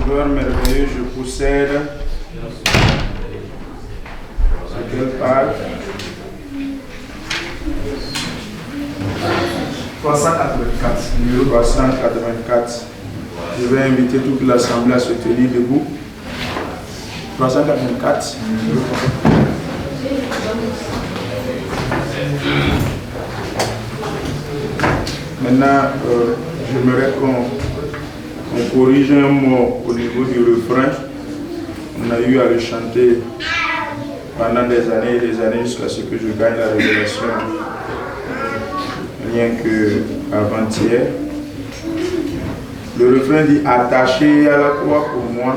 Sauveur merveilleux, je possède à quelle page 384, numéro 384. Je vais inviter toute l'assemblée à se tenir debout. 384. Maintenant, j'aimerais qu'on corrige un mot au niveau du refrain. On a eu à le chanter pendant des années et des années jusqu'à ce que je gagne la révélation, rien qu'avant-hier. Le refrain dit attaché à la croix pour moi.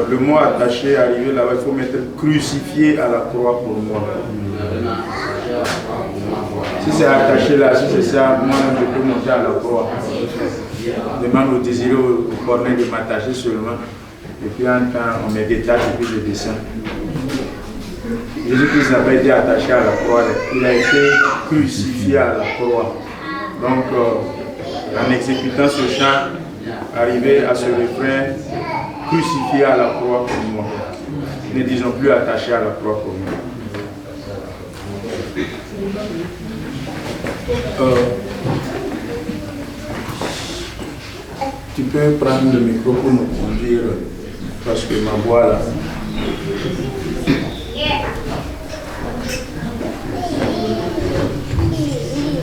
Le mot attaché, arrivé là-bas, il faut mettre crucifié à la croix pour moi. Si c'est attaché là, si c'est ça, moi je peux monter à la croix. Je demande au désiré au cornet de m'attacher seulement. Et puis en temps, on me détache et puis je descends. Jésus-Christ n'a pas été attaché à la croix, il a été crucifié à la croix. Donc, en exécutant ce chant, arrivé à ce refrain, crucifié à la croix pour moi. Ne disons plus attaché à la croix pour moi. Tu peux prendre le micro pour nous conduire parce que ma voix là.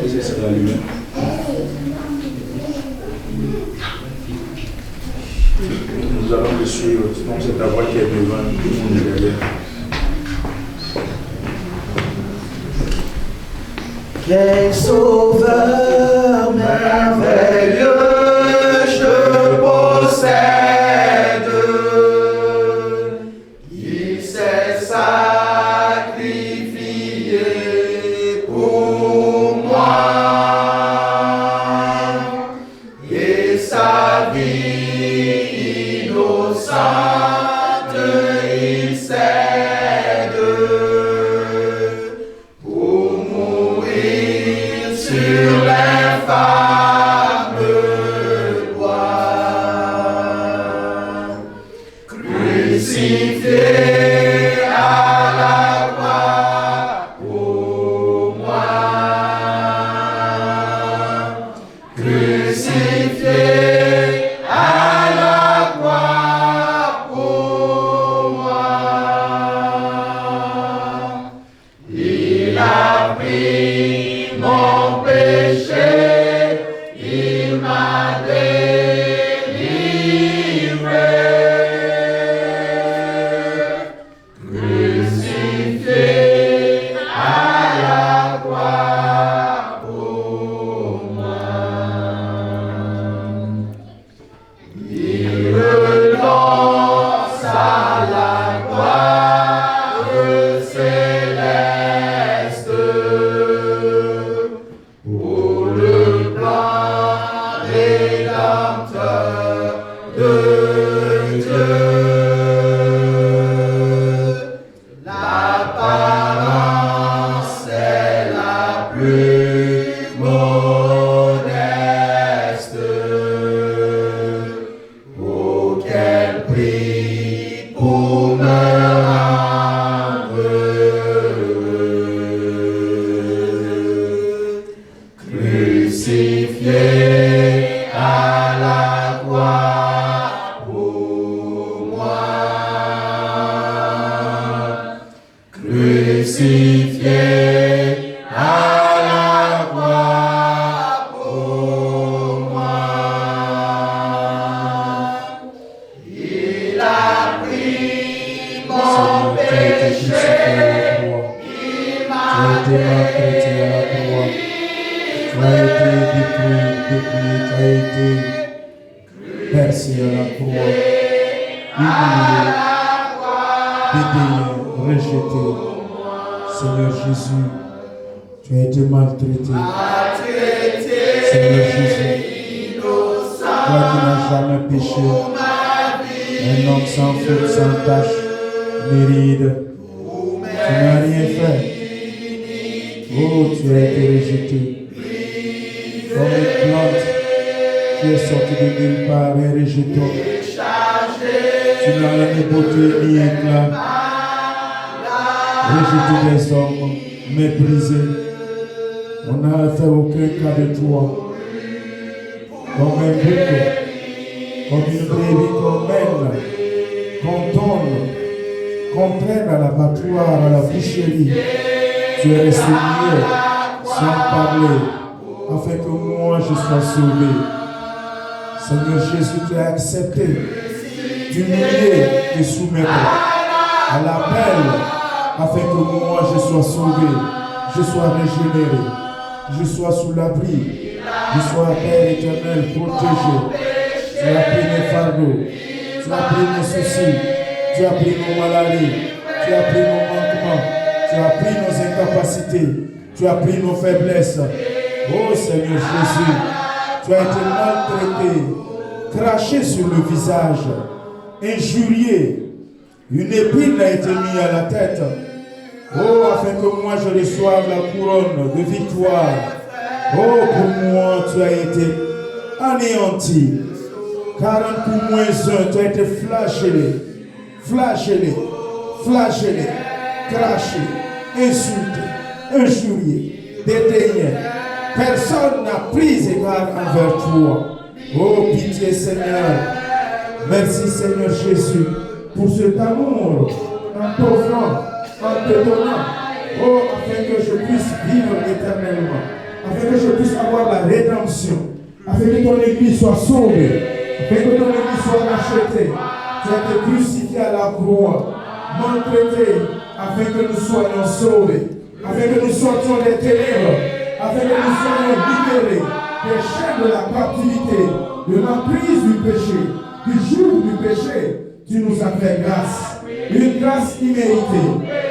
Est-ce que c'est allumé? Nous allons le suivre, sinon c'est ta voix qui est devant, tout le monde est derrière. Quel sauveur merveilleux je possède, il s'est sacrifié pour moi, et sa vie innocente il cède. Sur l'infâme croix, crucifié à la croix pour moi, crucifié à la croix pour moi. Il a pris mon péché, il m'a délivré, crucifié à la croix pour moi. Il renonce à la gloire céleste. Pour le plan rédempteur de Dieu, l'apparence est la plus modeste. Oh, quel prix pour me rendre heureux. Crucifié à la croix pour moi, crucifié à la croix pour moi. Il a pris mon péché, il m'a délivré. Tu as été détruit, tu as été percé à la croix, humilié, dédaigné, rejeté. Seigneur Jésus, tu as été maltraité. Seigneur Jésus, toi qui n'as jamais péché, un homme sans faute, sans tache, ni ride, tu n'as rien fait. Oh, tu as été rejeté. Comme une plante qui est sortie de nulle part et rejetée. Tu n'as ni beauté ni éclat. Rejeté des hommes, méprisé. On n'a fait aucun cas de toi. Comme un bouc, comme une brebis qu'on mène, qu'on donne, qu'on traîne à l'abattoir, à la boucherie. Tu es resté muet, sans parler, afin que moi je sois sauvé. Seigneur Jésus, tu as accepté d'humilier et soumettre à l'appel, afin que moi je sois sauvé, je sois régénéré, je sois sous l'abri, je sois Père éternel protégé. Tu as pris mes fardeaux, tu as pris mes soucis, tu as pris nos maladies, tu as pris nos manquements, tu as pris nos incapacités, tu as pris nos faiblesses. Oh Seigneur Jésus, tu as été maltraité, craché sur le visage, injurié. Une épine a été mise à la tête. Oh, afin que moi je reçoive la couronne de victoire. Oh, pour moi tu as été anéanti. 40 coups moins 1, tu as été flagellé, flagellé, flagellé, craché, insulté, injurié, dédaigné. Personne n'a pris égard envers toi. Oh, pitié Seigneur. Merci Seigneur Jésus pour cet amour en t'offrant, en te donnant. Oh, afin que je puisse vivre éternellement. Afin que je puisse avoir la rédemption. Afin que ton église soit sauvée. Afin que ton église soit rachetée. Tu as été crucifié à la croix, maltraité, afin que nous soyons sauvés. Afin que nous sortions des ténèbres. Afin que nous soyons libérés des chaînes de la captivité, de l'emprise du péché, du joug du péché. Tu nous as fait grâce, une grâce imméritée,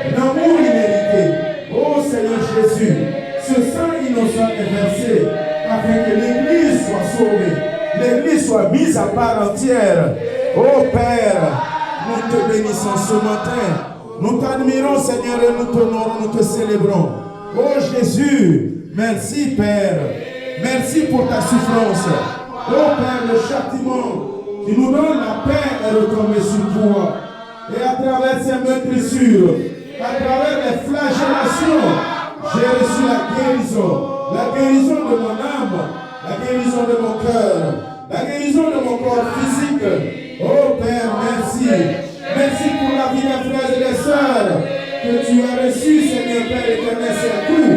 un amour immérité. Oh Seigneur Jésus, ce sang innocent est versé afin que l'Église soit sauvée, l'Église soit mise à part entière. Oh Père, nous te bénissons ce matin, nous t'admirons Seigneur et nous t'honorons, nous te célébrons. Oh Jésus, merci Père, merci pour ta souffrance. Oh Père, le châtiment qui nous donne la paix est retombé sur toi. Et à travers ces meurtrissures, à travers les flagellations, j'ai reçu la guérison de mon âme, la guérison de mon cœur, la guérison de mon corps physique. Oh Père, merci. Merci pour la vie des frères et des sœurs que tu as reçus, Seigneur Père éternel, c'est tout,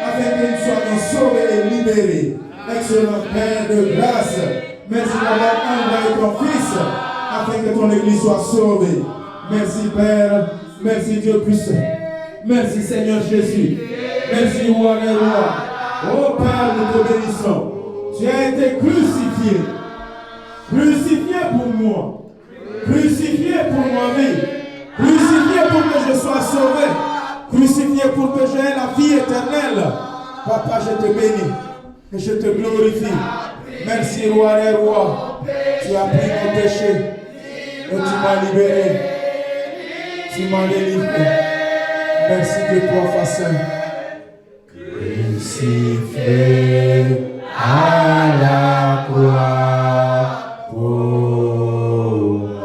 afin que nous soyons sauvés et libérés. Excellent Père de grâce, merci d'avoir envoyé ton Fils, afin que ton Église soit sauvée. Merci Père, merci Dieu puissant. Merci Seigneur Jésus. Merci Roi des Rois. Oh Père, nous te bénissons. Tu as été crucifié. Crucifié pour moi. Crucifié pour ma vie. Crucifié pour que je sois sauvé. Crucifié pour que j'aie la vie éternelle. Papa, je te bénis et je te glorifie. Merci Roi des Rois. Tu as pris mon péché et tu m'as libéré. Tu m'as délivré. Merci de toi, Facin. Crucifié à la croix pour moi.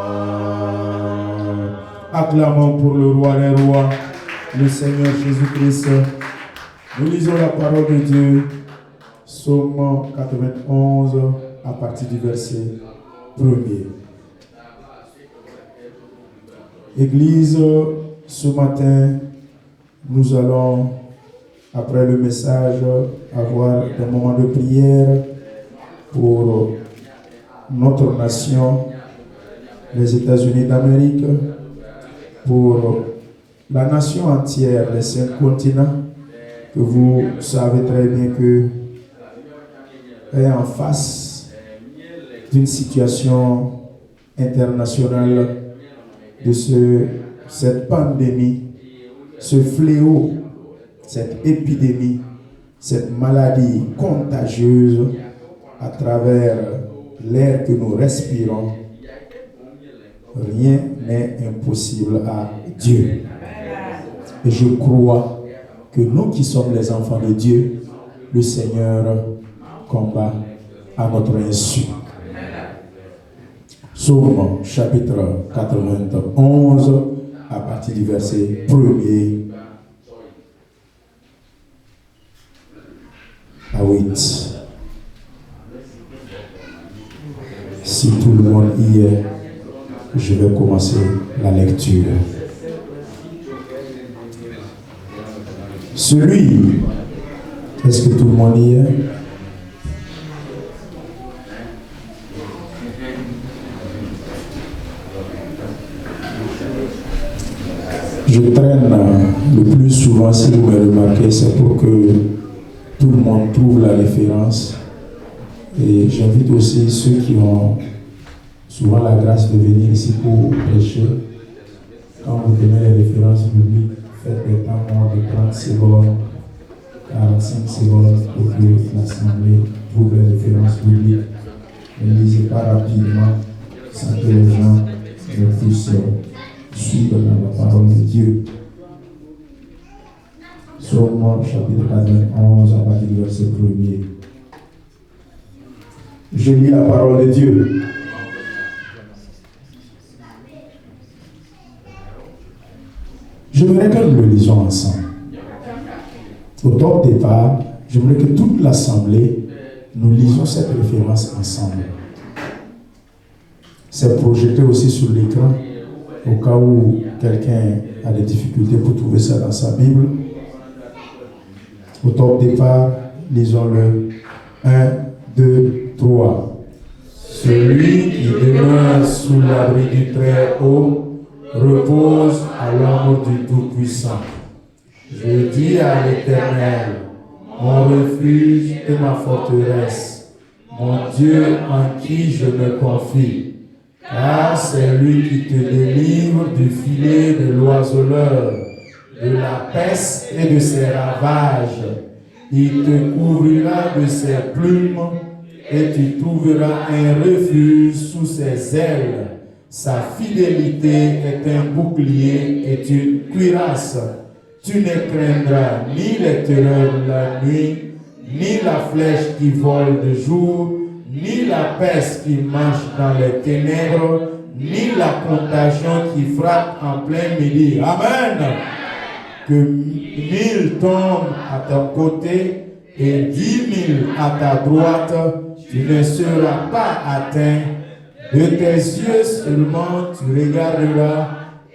Acclamons pour le Roi des Rois, le Seigneur Jésus-Christ. Nous lisons la parole de Dieu, Psaume 91, à partir du verset 1er. Église, ce matin, nous allons, après le message, avoir un moment de prière pour notre nation, les États-Unis d'Amérique, pour la nation entière, les 5 continents, que vous savez très bien que est en face d'une situation internationale de cette pandémie, ce fléau, cette épidémie, cette maladie contagieuse à travers l'air que nous respirons. Rien n'est impossible à Dieu. Et je crois que nous qui sommes les enfants de Dieu, le Seigneur combat à notre insu. Psaume chapitre 91 à partir du verset 1er à 8. Si tout le monde y est, je vais commencer la lecture. Celui, est-ce que tout le monde y est? Je traîne le plus souvent, si vous me remarquez, c'est pour que tout le monde trouve la référence. Et j'invite aussi ceux qui ont souvent la grâce de venir ici pour prêcher. Quand vous donnez les références bibliques, faites des temps de 30 secondes, 45 secondes pour que l'Assemblée trouve les références bibliques. Ne lisez pas rapidement sans que les gens ne puissent suivre dans la parole de Dieu. Psaume chapitre 91 à partir du verset 1er. Je lis la parole de Dieu. Je voudrais que nous le lisions ensemble. Au top départ, je voudrais que toute l'Assemblée, nous lisions cette référence ensemble. C'est projeté aussi sur l'écran, au cas où quelqu'un a des difficultés pour trouver ça dans sa Bible. Au top départ, lisons-le. 1, 2, 3. Celui qui demeure sous l'abri du Très-Haut repose à l'ombre du Tout-Puissant. Je dis à l'Éternel, mon refuge et ma forteresse, mon Dieu en qui je me confie. Car c'est lui qui te délivre du filet de l'oiseleur, de la peste et de ses ravages. Il te couvrira de ses plumes et tu trouveras un refuge sous ses ailes. Sa fidélité est un bouclier et une cuirasse. Tu ne craindras ni les terreurs de la nuit, ni la flèche qui vole de jour, ni la peste qui marche dans les ténèbres, ni la contagion qui frappe en plein midi. Amen. Que 1000 tombent à ton côté et 10 000 à ta droite, tu ne seras pas atteint. De tes yeux seulement tu regarderas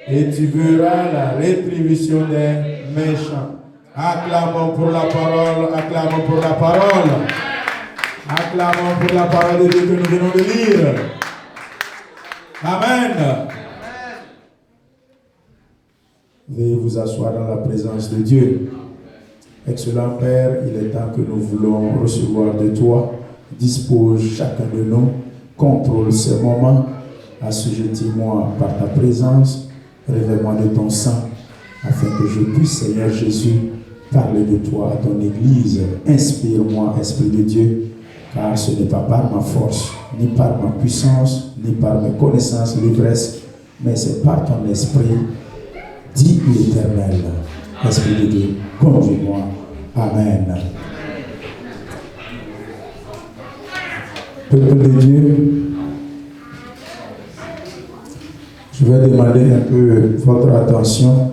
et tu verras la rétribution des méchants. Acclamons pour la parole, acclamons pour la parole. Acclamons pour la parole de Dieu que nous venons de lire. Amen. Veuillez vous asseoir dans la présence de Dieu. Excellent Père, il est temps que nous voulons recevoir de toi. Dispose chacun de nous, contrôle ces moments, assujettis-moi par ta présence, révèle-moi de ton sang, afin que je puisse, Seigneur Jésus, parler de toi à ton Église. Inspire-moi, Esprit de Dieu, car ce n'est pas par ma force, ni par ma puissance, ni par mes connaissances livresques, mais c'est par ton Esprit, dit l'Éternel. Esprit de Dieu, conduis-moi. Amen. Peuple de Dieu, je vais demander un peu votre attention.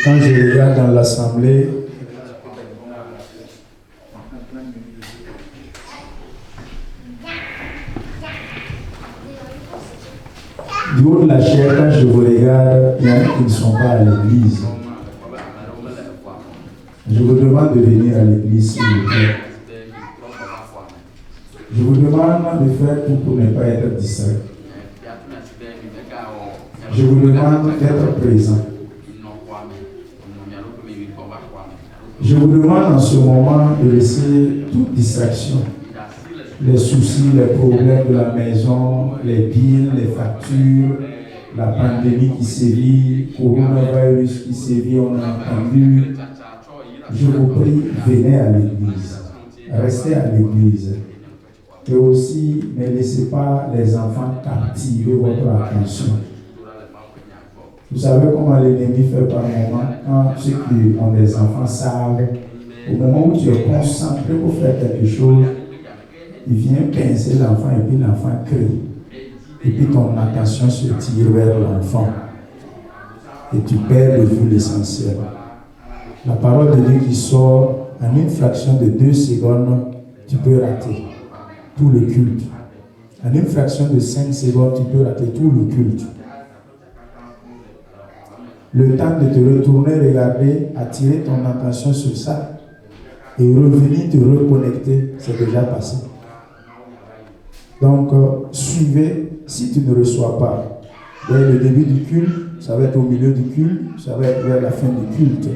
Quand je regarde dans l'assemblée, du haut de la chair, quand je vous regarde, il y en a qui ne sont pas à l'église. Je vous demande de venir à l'église, s'il vous plaît. Je vous demande de faire tout pour ne pas être distrait. Je vous demande d'être présent. Je vous demande en ce moment de laisser toute distraction, les soucis, les problèmes de la maison, les billes, les factures, la pandémie qui sévit, coronavirus qui sévit, on a entendu. Je vous prie, venez à l'église, restez à l'église. Et aussi, ne laissez pas les enfants captiver votre attention. Vous savez comment l'ennemi fait par moment, quand ceux qui ont des enfants savent, au moment où tu es concentré pour faire quelque chose, il vient pincer l'enfant et puis l'enfant crie. et puis ton attention se tire vers l'enfant et tu perds de vue l'essentiel. La parole de Dieu qui sort en une fraction de 2 secondes, tu peux rater tout le culte. En une fraction de 5 secondes, tu peux rater tout le culte. Le temps de te retourner, regarder, attirer ton attention sur ça et revenir te reconnecter, c'est déjà passé. Donc, suivez, si tu ne reçois pas dès le début du culte, ça va être au milieu du culte, ça va être vers la fin du culte.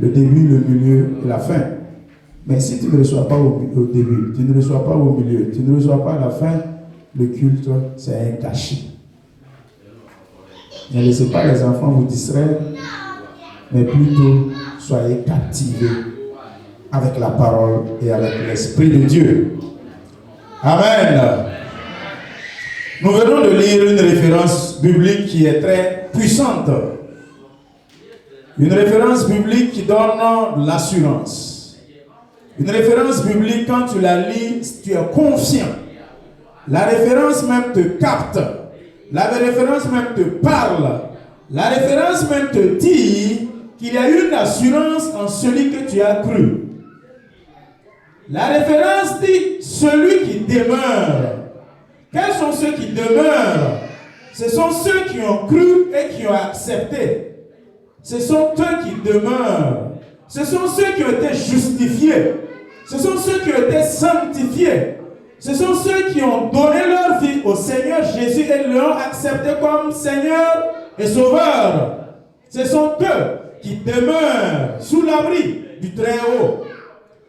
Le début, le milieu et la fin. Mais si tu ne reçois pas au début, tu ne reçois pas au milieu, tu ne reçois pas à la fin, le culte, c'est un cachet. Ne laissez pas les enfants vous distraire, mais plutôt soyez captivés avec la parole et avec l'Esprit de Dieu. Amen. Nous venons de lire une référence biblique qui est très puissante. Une référence biblique qui donne l'assurance. Une référence biblique, quand tu la lis, tu es confiant. La référence même te capte. La référence même te parle. La référence même te dit qu'il y a une assurance en celui que tu as cru. La référence dit celui qui demeure. Quels sont ceux qui demeurent? Ce sont ceux qui ont cru et qui ont accepté. Ce sont eux qui demeurent. Ce sont ceux qui ont été justifiés. Ce sont ceux qui ont été sanctifiés. Ce sont ceux qui ont donné leur vie au Seigneur Jésus et l'ont accepté comme Seigneur et Sauveur. Ce sont eux qui demeurent sous l'abri du Très-Haut.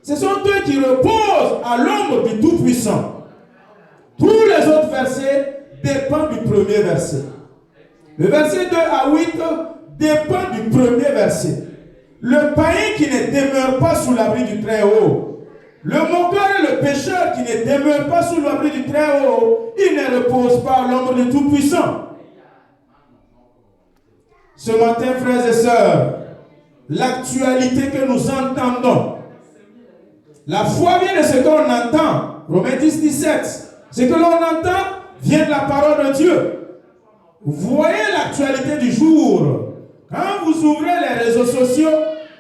Ce sont eux qui reposent à l'ombre du Tout-Puissant. Tous les autres versets dépendent du premier verset. Le verset 2 à 8 dépend du premier verset. Le païen qui ne demeure pas sous l'abri du Très-Haut, le moqueur et le pécheur qui ne demeure pas sous l'abri du Très-Haut, il ne repose pas à l'ombre du Tout-Puissant. Ce matin, frères et sœurs, l'actualité que nous entendons, la foi vient de ce qu'on entend. Romains 10, 17. Ce que l'on entend vient de la parole de Dieu. Vous voyez l'actualité du jour. Quand vous ouvrez les réseaux sociaux,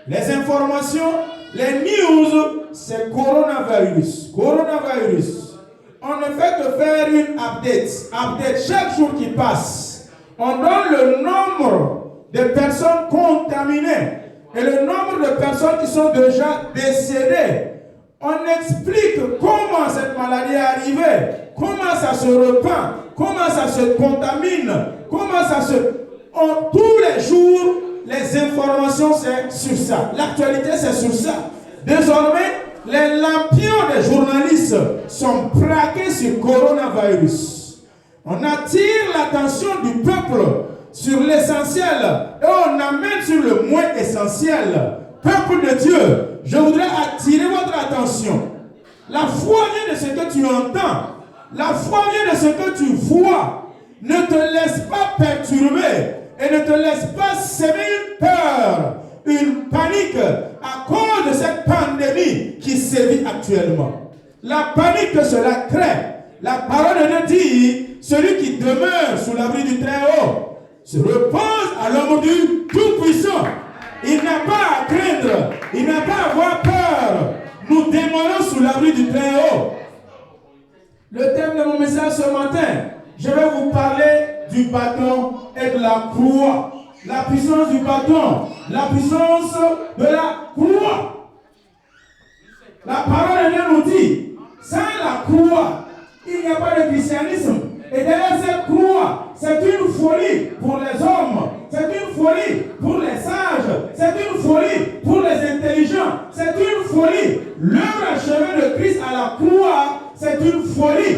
les informations, les news, c'est coronavirus. Coronavirus. On ne fait que faire une update chaque jour qui passe. On donne le nombre de personnes contaminées et le nombre de personnes qui sont déjà décédées. On explique comment cette maladie est arrivée, comment ça se répand, comment ça se contamine, comment ça se... tous les jours, les informations, c'est sur ça. L'actualité, c'est sur ça. Désormais, les lampions des journalistes sont braqués sur le coronavirus. On attire l'attention du peuple sur l'essentiel et on amène sur le moins essentiel. Peuple de Dieu, je voudrais attirer votre attention. La foi vient de ce que tu entends. La foi vient de ce que tu vois. Ne te laisse pas perturber et ne te laisse pas semer une peur, une panique à cause de cette pandémie qui sévit actuellement. La panique que cela crée. La parole de Dieu dit, celui qui demeure sous l'abri du Très-Haut se repose à l'ombre du Tout-Puissant. Il n'a pas à craindre, il n'a pas à avoir peur. Nous demeurons sous l'abri du Très-Haut. Le thème de mon message ce matin, je vais vous parler du bâton et de la croix. La puissance du bâton, la puissance de la croix. La parole de Dieu nous dit, sans la croix, il n'y a pas de christianisme. Et derrière cette croix, c'est une folie pour les hommes, c'est une folie pour les sages, c'est une folie pour les intelligents, c'est une folie. L'œuvre achevée de Christ à la croix, c'est une folie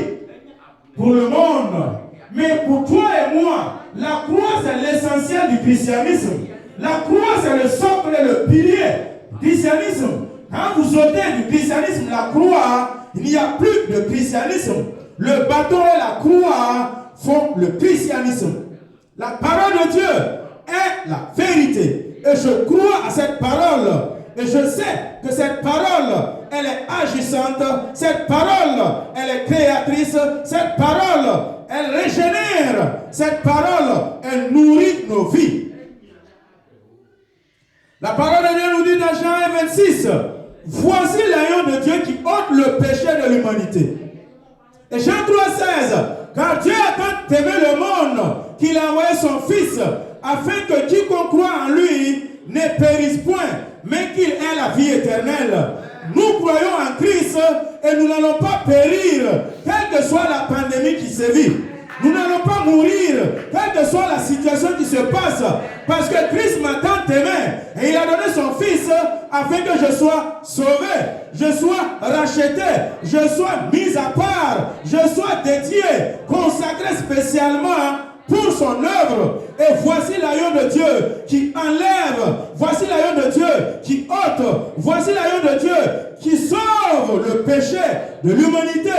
pour le monde. Mais pour toi et moi, la croix c'est l'essentiel du christianisme. La croix c'est le socle et le pilier du christianisme. Quand vous ôtez du christianisme la croix, il n'y a plus de christianisme. Le bâton et la croix font le christianisme. La parole de Dieu est la vérité. Et je crois à cette parole. Et je sais que cette parole, elle est agissante. Cette parole, elle est créatrice. Cette parole, elle régénère. Cette parole, elle nourrit nos vies. La parole de Dieu nous dit dans Jean 26, voici l'agneau de Dieu qui ôte le péché de l'humanité. Et Jean 3,16, car Dieu a tant aimé le monde qu'il a envoyé son Fils, afin que quiconque croit en lui ne périsse point, mais qu'il ait la vie éternelle. Nous croyons en Christ et nous n'allons pas périr, quelle que soit la pandémie qui sévit. Nous n'allons pas mourir, quelle que soit la situation qui se passe, parce que Christ m'a tant aimé et il a donné son Fils afin que je sois sauvé, je sois racheté, je sois mis à part, je sois dédié, consacré spécialement pour son œuvre. Et voici l'agneau de Dieu qui enlève, voici l'agneau de Dieu qui ôte, voici l'agneau de Dieu qui sauve le péché de l'humanité.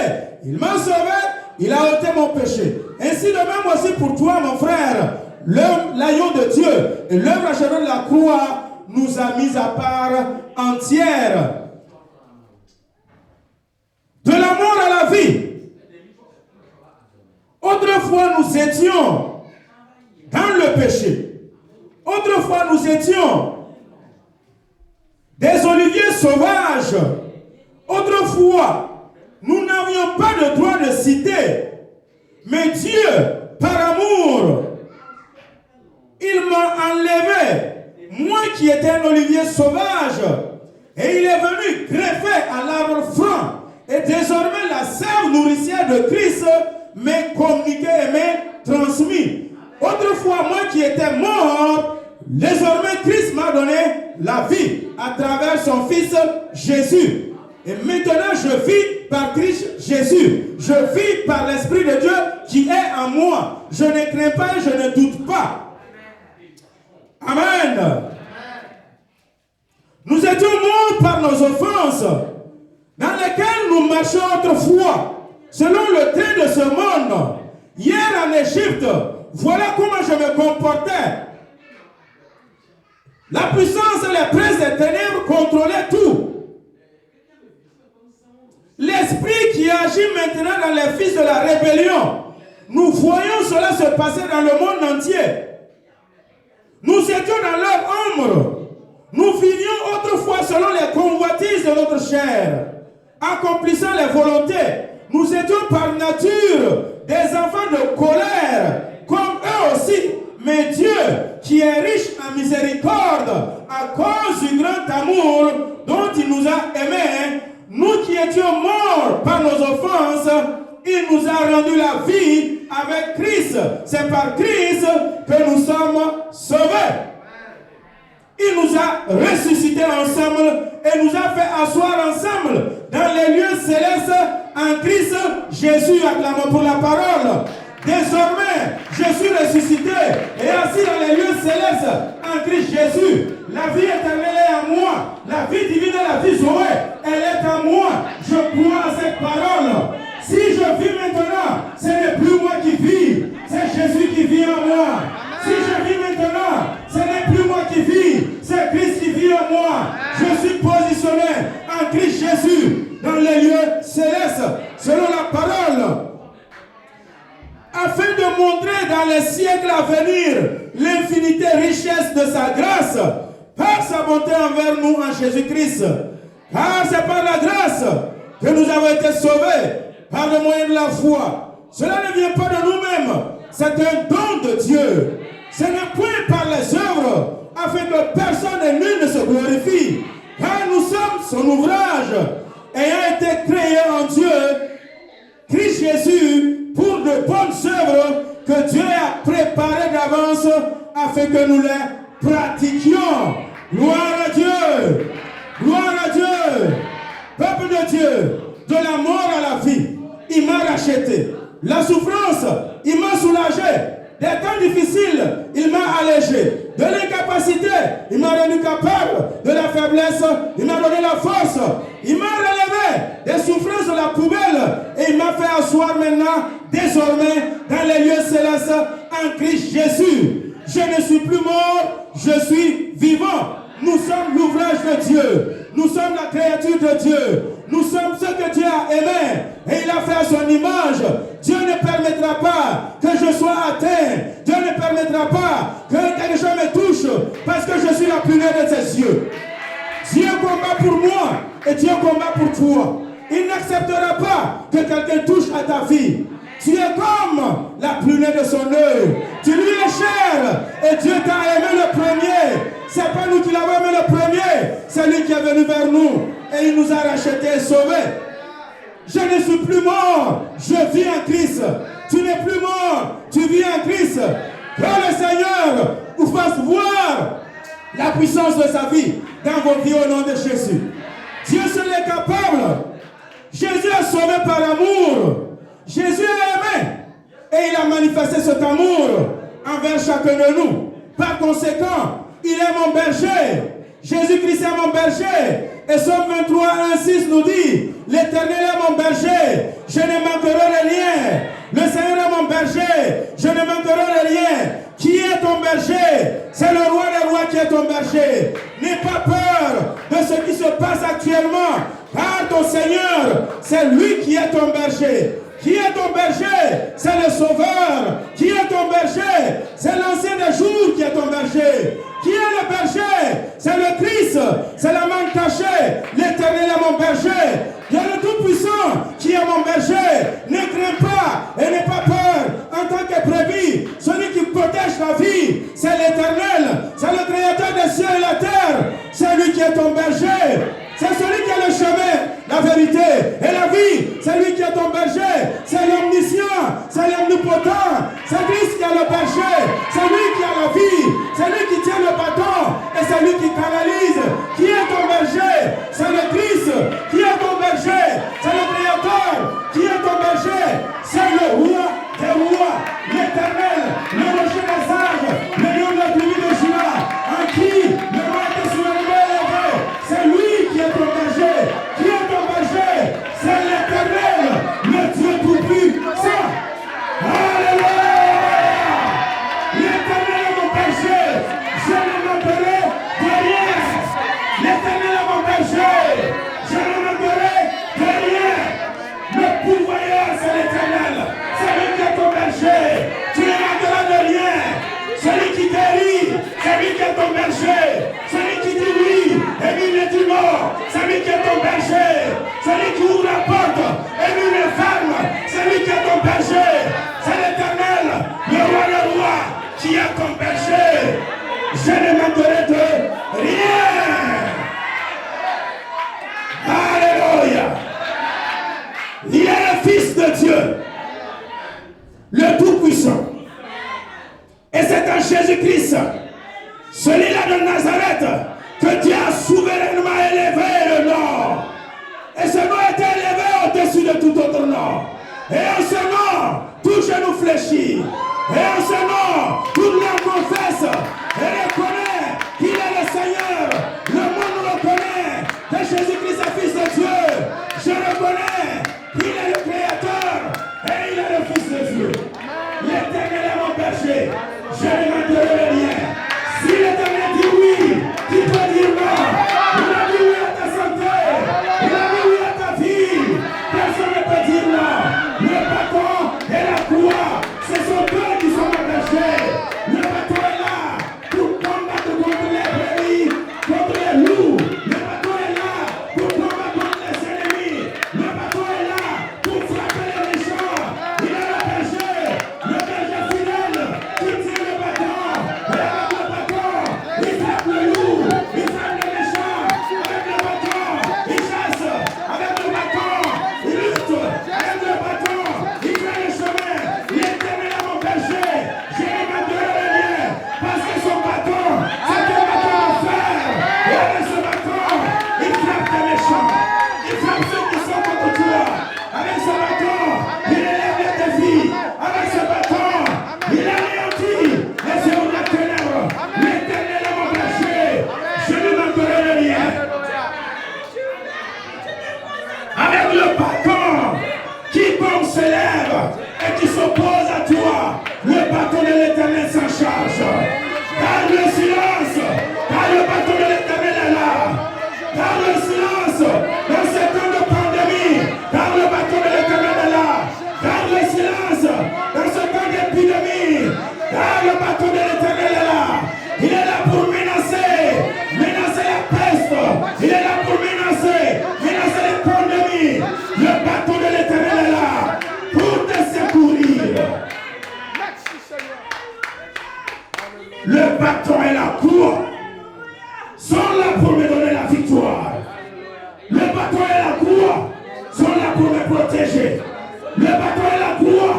Il m'a sauvé, il a ôté mon péché. Ainsi de même aussi pour toi, mon frère, l'agneau de Dieu et l'œuvre achevée de la croix nous a mis à part entière. De la mort à la vie. Autrefois, nous étions dans le péché. Autrefois, nous étions des oliviers sauvages. Autrefois, nous n'avions pas de droit de citer. Mais Dieu, par amour, il m'a enlevé, moi qui étais un olivier sauvage, et il est venu greffer à l'arbre franc. Et désormais, la sève nourricière de Christ m'est communiquée et m'est transmise. Autrefois, moi qui étais mort, désormais Christ m'a donné la vie à travers son Fils Jésus. Et maintenant, je vis par Christ Jésus. Je vis par l'Esprit de Dieu qui est en moi. Je ne crains pas et je ne doute pas. Amen. Nous étions morts par nos offenses, dans lesquelles nous marchions autrefois, selon le train de ce monde. Hier en Égypte, voilà comment je me comportais. La puissance et les princes des ténèbres contrôlaient tout. L'esprit qui agit maintenant dans les fils de la rébellion, nous voyons cela se passer dans le monde entier. Nous étions dans leur ombre. Nous vivions autrefois selon les convoitises de notre chair, accomplissant les volontés. Nous étions par nature des enfants de colère, comme eux aussi. Mais Dieu, qui est riche en miséricorde, à cause du grand amour dont il nous a aimés, nous qui étions morts par nos offenses, il nous a rendu la vie avec Christ. C'est par Christ que nous sommes sauvés. Il nous a ressuscités ensemble et nous a fait asseoir ensemble dans les lieux célestes en Christ Jésus. Acclamons pour la parole. Désormais, je suis ressuscité et assis dans les lieux célestes en Christ Jésus. La vie éternelle est en moi. La vie divine et la vie Zoé, elle est en moi. Je crois à cette parole. Si je vis maintenant, ce n'est plus moi qui vis, c'est Jésus qui vit en moi. Si je vis maintenant, ce n'est plus moi qui vis, c'est Christ qui vit en moi. Je suis positionné en Christ Jésus dans les lieux célestes, selon la parole, afin de montrer dans les siècles à venir l'infinité richesse de sa grâce, par sa bonté envers nous en Jésus-Christ. Car c'est par la grâce que nous avons été sauvés, par le moyen de la foi. Cela ne vient pas de nous-mêmes, c'est un don de Dieu. Ce n'est point par les œuvres, afin que personne et nul ne se glorifie. Car nous sommes son ouvrage, ayant été créés en Dieu, Christ Jésus, pour de bonnes œuvres que Dieu a préparées d'avance, afin que nous les pratiquions. Gloire à Dieu! Gloire à Dieu! Peuple de Dieu, de la mort à la vie, il m'a racheté. La souffrance, il m'a soulagé. Des temps difficiles, il m'a allégé. De l'incapacité, il m'a rendu capable. De la faiblesse, il m'a donné la force. Il m'a relevé des souffrances de la poubelle. Et il m'a fait asseoir maintenant, désormais, dans les lieux célestes, en Christ Jésus. Je ne suis plus mort, je suis vivant. Nous sommes l'ouvrage de Dieu. Nous sommes la créature de Dieu. Nous sommes ceux que Dieu a aimés. Et il a fait son image. Dieu ne permettra pas que je sois atteint. Dieu ne permettra pas que quelque chose me touche parce que je suis la prunelle de ses yeux. Dieu combat pour moi et Dieu combat pour toi. Il n'acceptera pas que quelqu'un touche à ta vie. Tu es comme la prunelle de son œil. Tu lui es cher et Dieu t'a aimé le premier. C'est pas nous qui l'avons aimé le premier. C'est lui qui est venu vers nous et il nous a rachetés et sauvés. Je ne suis plus mort, je vis en Christ. Tu n'es plus mort, tu vis en Christ. Que le Seigneur vous fasse voir la puissance de sa vie dans vos vies au nom de Jésus. Dieu seul est capable. Jésus a sauvé par amour. Jésus a aimé et il a manifesté cet amour envers chacun de nous. Par conséquent, il est mon berger. Jésus-Christ est mon berger. Et Somme 23, 1, 6 nous dit, l'Éternel est mon berger, je ne manquerai de rien. Le Seigneur est mon berger, je ne manquerai de rien. Qui est ton berger? C'est le roi des rois qui est ton berger. N'aie pas peur de ce qui se passe actuellement, car ton Seigneur, c'est lui qui est ton berger. Qui est ton berger? C'est le Sauveur. Qui est ton berger? C'est l'Ancien des jours qui est ton berger. Qui est le berger? C'est le Christ. C'est la main cachée. L'Éternel est mon berger. Il y a le Tout-Puissant qui est mon berger. Ne crains pas et n'aie pas peur. En tant que brebis, celui qui protège ta vie, c'est l'Éternel. C'est le Créateur des cieux et la terre. C'est lui qui est ton berger. C'est celui qui a le chemin, la vérité et la vie. C'est lui qui est ton berger. C'est l'omniscient, c'est l'omnipotent. C'est Christ qui a le berger. C'est lui qui a la vie. C'est lui qui tient le bâton. Et c'est lui qui canalise. Qui est ton berger? C'est le Christ. Qui est ton berger? C'est le Créateur. Qui est ton berger? C'est le roi des rois, l'Éternel, le rocher des sages, le lion de la tribu de Juda, en qui le roi était souverainement élevé. C'est lui qui est ton berger. Qui est ton berger? C'est l'Éternel, le Dieu tout-puissant. Alléluia! L'Éternel est mon berger. Je ne manquerai de rien. L'Éternel est mon berger. Je ne manquerai de rien. Le pourvoyeur, c'est l'Éternel. C'est lui qui est ton berger. Tu ne manqueras de rien. Celui qui guérit, c'est lui qui est ton berger. Celui qui dit oui et lui ne dit non, c'est lui qui est ton berger. Celui qui ouvre la porte et lui le ferme, c'est lui qui est ton berger. C'est l'Éternel, le roi des rois, qui est ton berger. Je ne manquerai de rien. Alléluia. Il est le Fils de Dieu, le Tout-Puissant. Et c'est en Jésus-Christ, celui-là de Nazareth, que Dieu a souverainement élevé le nom. Et ce nom est élevé au-dessus de tout autre nom. Et en ce nom, tout genou fléchit. Et en ce nom, tout langue confesse et reconnaît qu'il est le Seigneur. Le monde le connaît. Que Jésus-Christ est Fils de Dieu. Je reconnais qu'il est le Créateur et il est le Fils de Dieu. L'Éternel est mon berger. Je ne manquerai de rien. Si l'Éternel dit oui, tu peux dire non. Il a dit oui à ta santé. Il a dit oui à ta vie. Personne ne peut dire non. Le bâton et la croix, ce sont eux qui sont mon berger. Le bâton est là pour combattre contre les brebis, contre les loups. Le bâton est là pour combattre contre les ennemis. Le bâton est là pour frapper les méchants. Il est le berger fidèle qui tient le bâton. Et avec le bâton, il frappe le loup, il frappe les méchants. Avec le bâton, il chasse. Avec le bâton, il lutte. Avec le bâton, il fait le chemin. L'Éternel est mon berger. Je ne manquerai de rien. Parce que son bâton, c'est un bâton de fer. Et avec ce bâton, il frappe les méchants. Il frappe ceux qui sont contre toi. Avec ce bâton, il élève les défis. Avec ce bâton, il anéantit les géants de la ténèbre. L'Éternel est mon berger. Je ne manquerai de rien. Avec le bâton, quiconque se lève et qui s'oppose à toi, le bâton de l'Éternel s'en charge. Garde le silence, car le bâton de l'Éternel est là. Garde le silence dans ce temps de pandémie, car le bâton de l'Éternel est là. berger, le bâton et la croix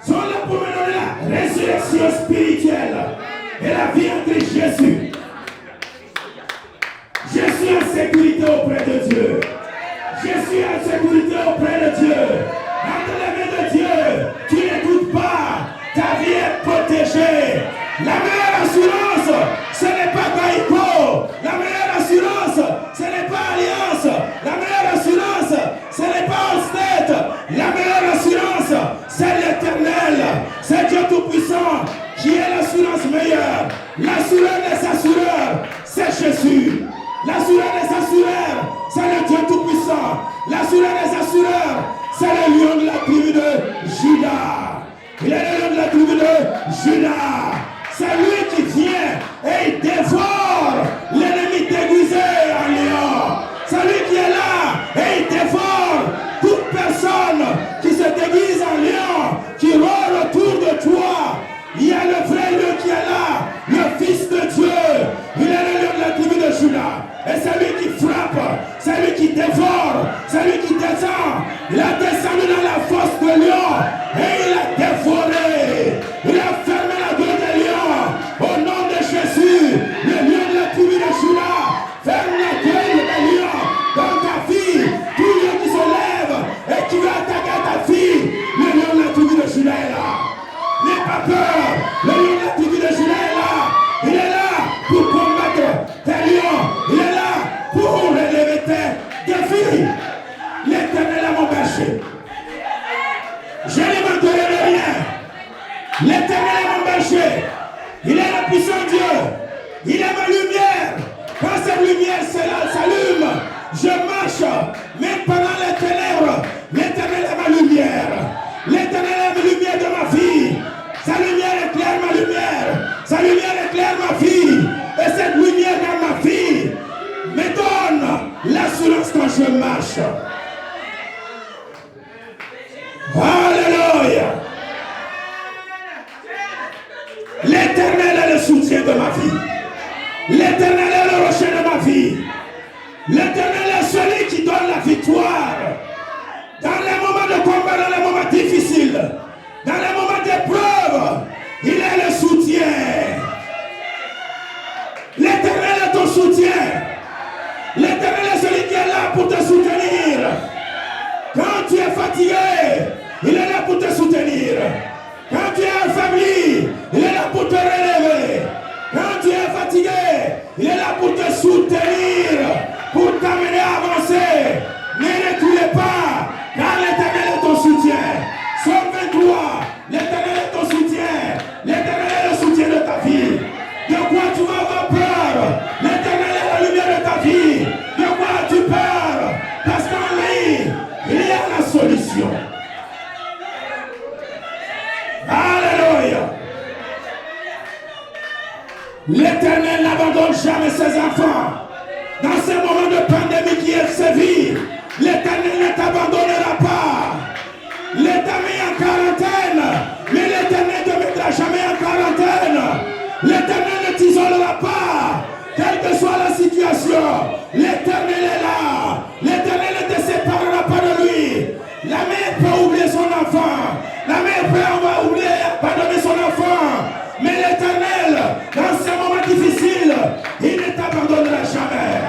sont là pour me donner la résurrection spirituelle et la vie en Christ Jésus. Je suis en sécurité auprès de Dieu. Je suis en sécurité auprès de Dieu. Entre les mains de Dieu, tu n'écoutes pas. Ta vie est protégée. La meilleure assurance, ce n'est pas Gaïko. La meilleure assurance, ce n'est pas Alliance. La meilleure assurance, ce n'est pas Allstate. La meilleure assurance, c'est l'Éternel. C'est Dieu Tout-Puissant qui est l'assurance meilleure. L'assureur des assureurs, c'est Jésus. L'assureur des assureurs, c'est le Dieu Tout-Puissant. L'assureur des assureurs, c'est le lion de la tribu de Juda. Il est le lion de la tribu de Juda. C'est lui qui vient et il dévore l'ennemi déguisé en lion. C'est lui qui est là et il dévore toute personne qui se déguise en lion, qui rôde autour de toi. Il y a le vrai lion qui est là, le Fils de Dieu. Il est le lion de la tribu de Juda. Et c'est lui qui frappe, c'est lui qui dévore, c'est lui qui descend. Il a descendu dans la fosse de lion et il a dévoré. Il a fermé la gueule des lions. Au nom de Jésus, le lion de la tribu de Juda, ferme la gueule des lions dans ta vie. Tout lion qui se lève et qui va attaquer ta fille, le lion de la tribu de Juda est là. N'aie pas peur, le lion de la tribu de Juda est là. Il est là pour combattre tes lions. Il est là pour relever tes défis. L'Éternel est mon berger. Je ne manquerai de rien. L'Éternel est mon berger. Il est le puissant Dieu. Il est ma lumière. Quand cette lumière s'allume, je marche. Même pendant les ténèbres, l'Éternel est ma lumière. L'Éternel est la lumière de ma vie. Sa lumière éclaire ma lumière. Sa lumière éclaire ma vie. Et cette lumière dans ma vie me donne l'assurance quand je marche. Alléluia. L'Éternel est le soutien de ma vie. L'Éternel est le rocher de ma vie. L'Éternel est celui qui donne la victoire. Dans les moments de combat, dans les moments difficiles, dans les moments d'épreuve, il est le soutien. L'Éternel est ton soutien. L'Éternel est celui qui est là pour te soutenir. Quand tu es fatigué, il est là pour te soutenir. Quand tu es affaibli, il est là pour te relever. Quand tu es fatigué, il est là pour te soutenir, pour t'amener à avancer. Ne reculez pas, car l'Éternel est ton soutien. Somme 23, l'Éternel est ton soutien. L'Éternel est le soutien de ta vie. De quoi tu vas avoir peur? L'Éternel est la lumière de ta vie. De quoi as-tu peur? Parce qu'en lui, il y a la solution. Alléluia. L'Éternel n'abandonne jamais ses enfants. Dans ces moments de pandémie qui est sévie, l'Éternel ne t'abandonnera pas. Il t'a mis en quarantaine, mais l'Éternel ne te mettra jamais en quarantaine. L'Éternel ne t'isolera pas, quelle que soit la situation. L'Éternel est là. L'Éternel ne te séparera pas de lui. La mère peut oublier son enfant. La mère peut oublier, pardonner son enfant. Mais l'Éternel, dans ces moments difficiles, il ne t'abandonnera jamais.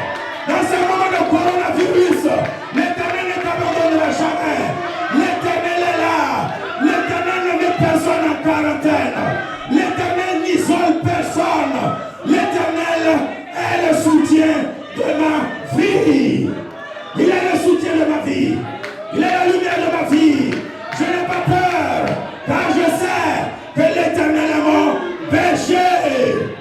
Dans ces moments de coronavirus, l'Éternel ne t'abandonnera jamais. L'Éternel est là. L'Éternel ne met personne en quarantaine. L'Éternel n'isole personne. L'Éternel est le soutien de ma vie. Il est le soutien de ma vie. Il est la lumière de ma vie. Je n'ai pas peur, car je sais que l'Éternel est mon berger.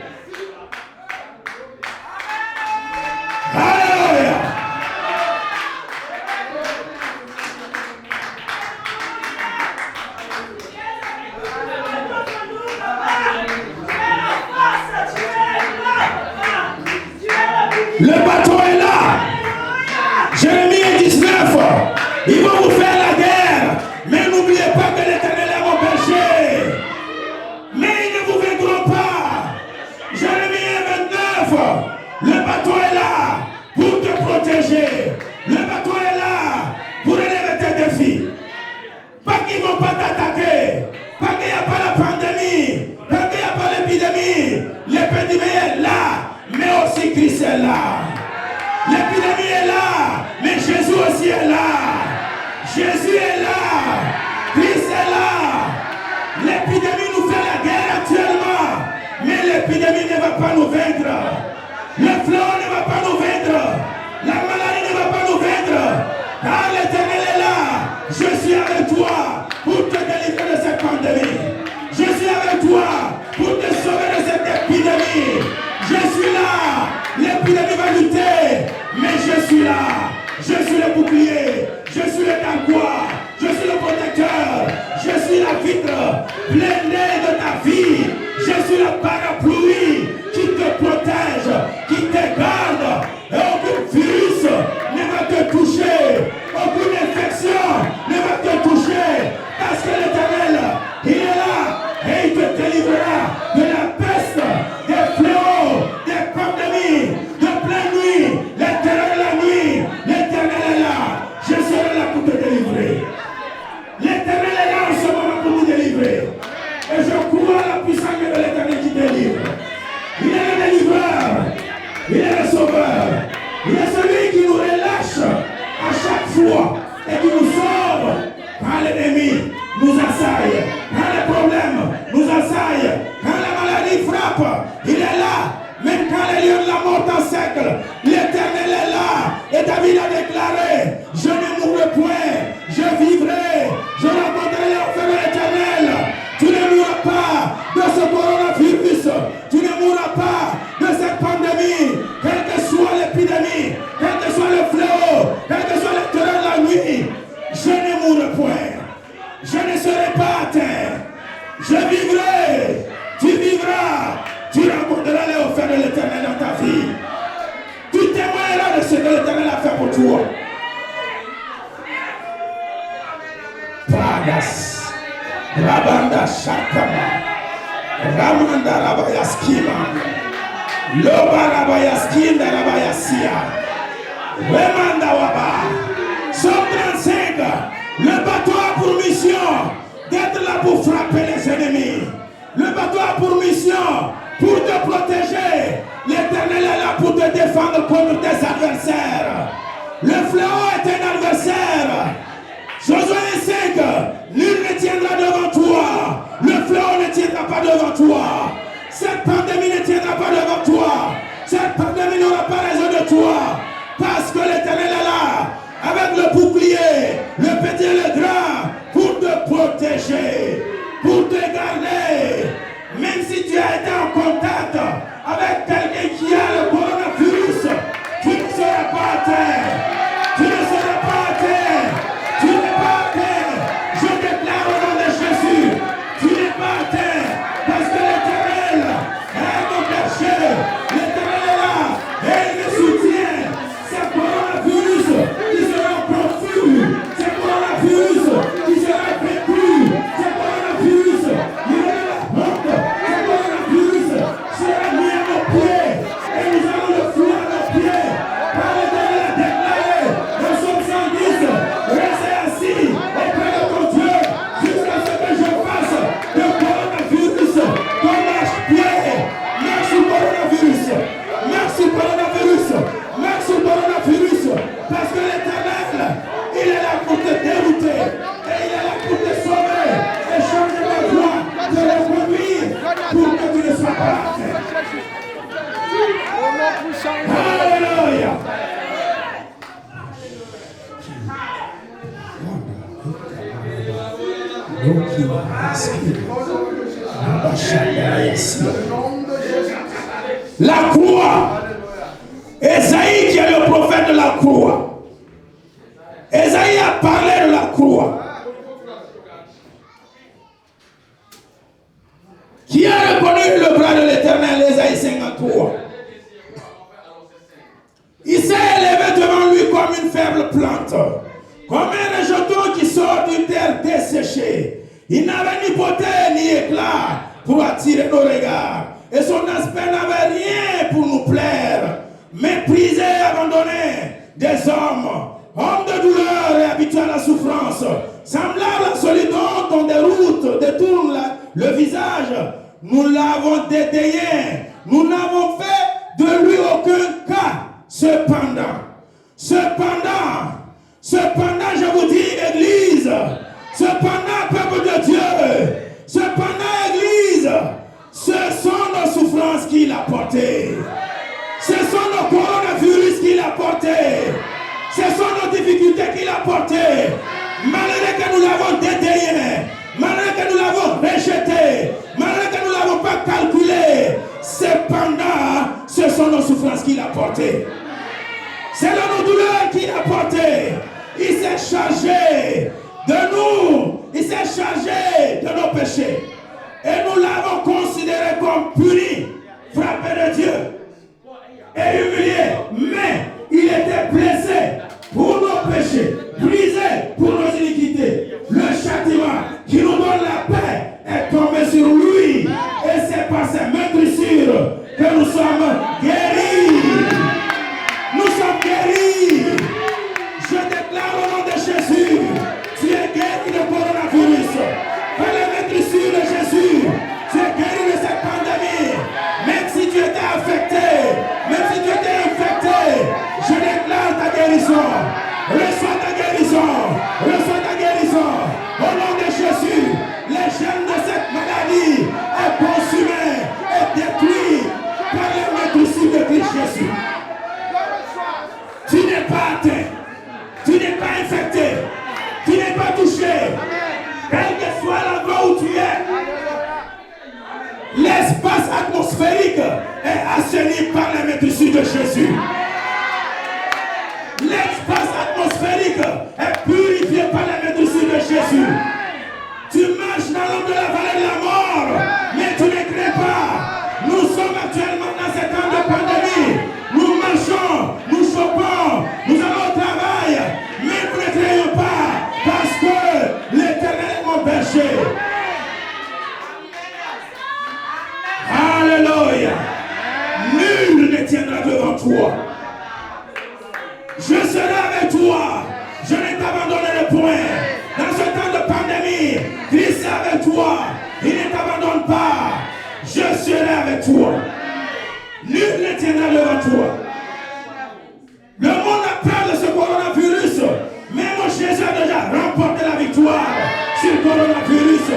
L'épidémie est là, mais aussi Christ est là. L'épidémie est là, mais Jésus aussi est là. Jésus est là, Christ est là. L'épidémie nous fait la guerre actuellement, mais l'épidémie ne va pas nous vaincre. Le fléau ne va pas nous vaincre. La maladie ne va pas nous vaincre. Car l'Éternel est là. Je suis avec toi pour te délivrer de cette pandémie. Je suis avec toi pour te sauver de cette épidémie. Je suis là. L'épidémie va lutter, mais je suis là. Je suis le bouclier. Je suis le carquois. Je suis le protecteur. Je suis la vitre blindée de ta vie. Je suis le parapluie qui te protège, qui te garde. Et aucun virus ne va te toucher. Aucune infection ne va te toucher. Parce que l'Éternel, il est là et il te délivrera de la peste, des fléaux, des pandémies, de pleine nuit, les terreurs de la nuit. L'Éternel est là. Je serai là pour te délivrer. L'Éternel est là en ce moment pour nous délivrer. Et je crois à la puissance de l'Éternel qui délivre. Il est le délivreur. Il est le sauveur. Il est celui qui nous relâche à chaque fois et qui nous sauve quand l'ennemi nous assaille, quand les problèmes nous assaillent, quand la maladie frappe. Il est là. Même quand les lions de la mort t'encerclent, l'Éternel est là. Et David a déclaré, je ne mourrai point, je vivrai, je rencontrerai l'enfer de l'Éternel. Tu ne mourras pas de ce coronavirus, tu ne mourras pas de cette pandémie, quelle que soit l'épidémie, quel que soit le fléau, quel que soit le terreur de la nuit. Je ne mourrai point, je ne serai pas atteint, je vivrai, tu vivras. Tu rencontreras les offres de l'Éternel dans ta vie. Tu témoigneras de ce que l'Éternel a fait pour toi. Pragas, Rabanda Shakama, Ramanda Rabayaskima, Loba Rabayaskinda Rabayasia, Remanda Waba. Somme 35, le bateau a pour mission d'être là pour frapper les ennemis. Le bateau a pour mission pour te protéger. L'Éternel est là pour te défendre contre tes adversaires. Le fléau est un adversaire. Josué 5, nul ne tiendra devant toi. Le fléau ne tiendra pas devant toi. Cette pandémie ne tiendra pas devant toi. Cette pandémie n'aura pas raison de toi. Parce que l'Éternel est là, avec le bouclier, le petit et le grand, pour te protéger, pour te garder. Même si tu as été en contact avec quelqu'un qui a le coronavirus, tu ne seras pas atteint. Tu ne seras pas atteint. Tu n'es pas atteint. Je déclare au nom de Jésus, tu n'es pas atteint. Parce que l'Éternel est ton berger. L'Éternel est là et il me soutient. C'est coronavirus qui sera confus. C'est coronavirus qui sera vécu. C'est coronavirus qui est la honte. C'est coronavirus sera mis à nos pieds. Et nous allons le fouler à nos pieds. Car l'Éternel a déclaré dans Somme 110, restez assis auprès de ton Dieu jusqu'à ce que je fasse le coronavirus ton marche-pied. Merci coronavirus. Merci coronavirus. Merci coronavirus. Parce que l'Éternel, il est là pour te dérouter. Et il est là pour te sauver. Et changer ta voie, te reconduire pour que tu ne sois pas atteint. Alléluia. La croix. Esaïe qui est le prophète de la croix. Esaïe a parlé de la croix. Qui a reconnu le bras de l'Éternel, Esaïe 53. Il s'est élevé devant lui comme une faible plante, comme un rejeton qui sort d'une terre desséchée. Il n'avait ni beauté ni éclat pour attirer nos regards. Et son aspect n'avait rien pour nous plaire. Méprisé et abandonné des hommes, homme de douleur et habitué à la souffrance, semblable à celui dont on détourne le visage. Nous l'avons dédaigné, Nous n'avons fait de lui aucun cas. Cependant, je vous dis, Église, cependant, peuple de Dieu, cependant, Église, ce sont nos souffrances qu'il a portées. Ce sont nos coronavirus qu'il a portés. Ce sont nos difficultés qu'il a portées. Malgré que nous l'avons dédaigné, malgré que nous l'avons rejeté, malgré que nous ne l'avons pas calculé, cependant, ce sont nos souffrances qu'il a portées. C'est nos douleurs qu'il a portées. Il s'est chargé de nous. Il s'est chargé de nos péchés. Et nous l'avons considéré comme puni, frappé de Dieu et humilié. Mais il était blessé pour nos péchés, brisé pour nos iniquités. Le châtiment qui nous donne la paix est tombé sur lui. Et c'est par ses meurtrissures que nous sommes guéris. Nous sommes guéris. Je déclare au nom de Jésus, tu es guéri de coronavirus. Par les meurtrissures de Jésus, tu es guéri de cette pandémie. Même si tu étais affecté, même si tu étais infecté, je déclare ta guérison. Reçois ta guérison. Reçois ta guérison. Au nom de Jésus, les gènes de cette maladie est consumé et détruit par les meurtrissures de Christ Jésus. Tu n'es pas atteint. Tu n'es pas infecté. Tu n'es pas touché. Quel que soit l'endroit où tu es, l'espace atmosphérique est assaini par les meurtrissures de Jésus. L'espace atmosphérique est purifié par les meurtrissures de Jésus. Tu marches dans l'ombre de la vallée de la mort, mais tu ne crains pas. Nous sommes actuellement dans ces temps de pandémie. Nous marchons, nous chopons, nous allons au travail, mais nous ne craignons pas, parce que l'Éternel est mon berger. Alléluia. Nul ne tiendra devant toi. Je serai avec toi. Je ne t'abandonnerai point. Dans ce temps de pandémie, Christ est avec toi. Il ne t'abandonne pas. Je serai avec toi. Nul ne tiendra devant toi. Le monde a peur de ce coronavirus. Mais mon Jésus a déjà remporté la victoire sur le coronavirus.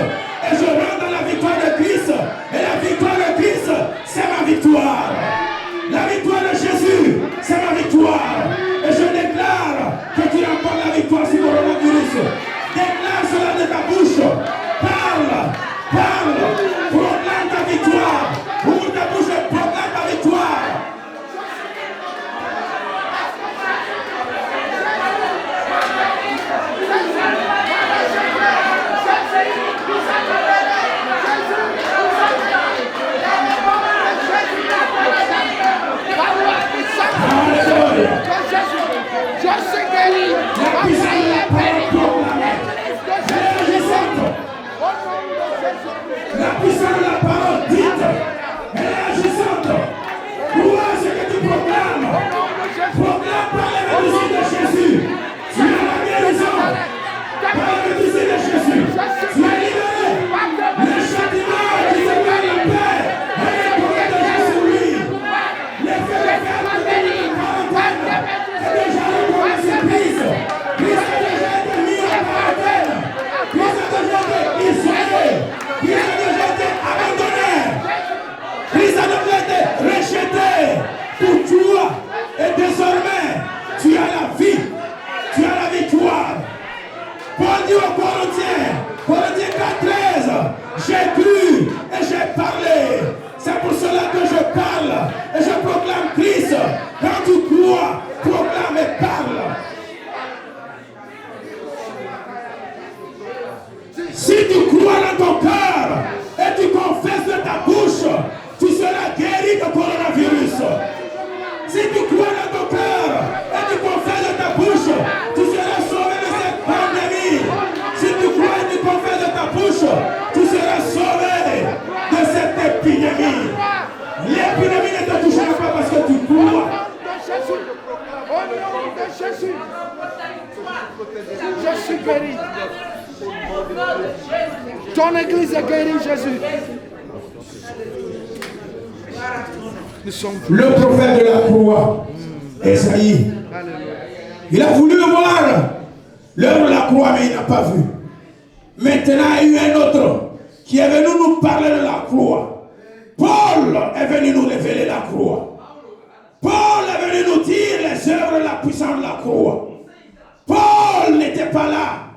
Et je rentre dans la victoire de Christ. Et la victoire de Christ, c'est ma victoire. La victoire de Jésus, c'est ma victoire. Et je déclare que tu remportes la victoire sur le coronavirus. Déclare cela de ta bouche. Parle, proclame ta victoire. Ouvre ta bouche et proclame ta victoire. La puissance de la parole dite, elle est agissante. Crois ce que tu proclames. Proclame par les médecines de Jésus. Tu as la guérison. Par les médecines de Jésus. Tu es libéré. Le châtiment qui te donne la paix est tombé déjà sur lui. L'effet de faire la quarantaine est déjà retourné sur Christ. Christ a déjà été mis en quarantaine. Christ a déjà été isolé. Christ a déjà été abandonné. Christ a déjà été rejeté pour toi. Et désormais, tu as la vie. Tu as la victoire. Paul dit aux Corinthiens 4:13, j'ai cru et j'ai parlé. C'est pour cela que je parle et je proclame Christ. Quand tu crois, proclame et parle. Si tu crois dans ton cœur et tu confesses de ta bouche, tu seras guéri du coronavirus. Si tu crois dans ton cœur et tu confesses de ta bouche, tu seras sauvé de cette pandémie. Si tu crois et tu confesses de ta bouche, tu seras sauvé de cette épidémie. L'épidémie ne te touchera pas parce que tu crois. Au nom de Jésus, je suis guéri. Ton église est guérie, Jésus. Le prophète de la croix, Esaïe, il a voulu voir l'œuvre de la croix, mais il n'a pas vu. Maintenant, il y a eu un autre qui est venu nous parler de la croix. Paul est venu nous révéler la croix. Paul est venu nous dire les œuvres de la puissance de la croix. Paul n'était pas là,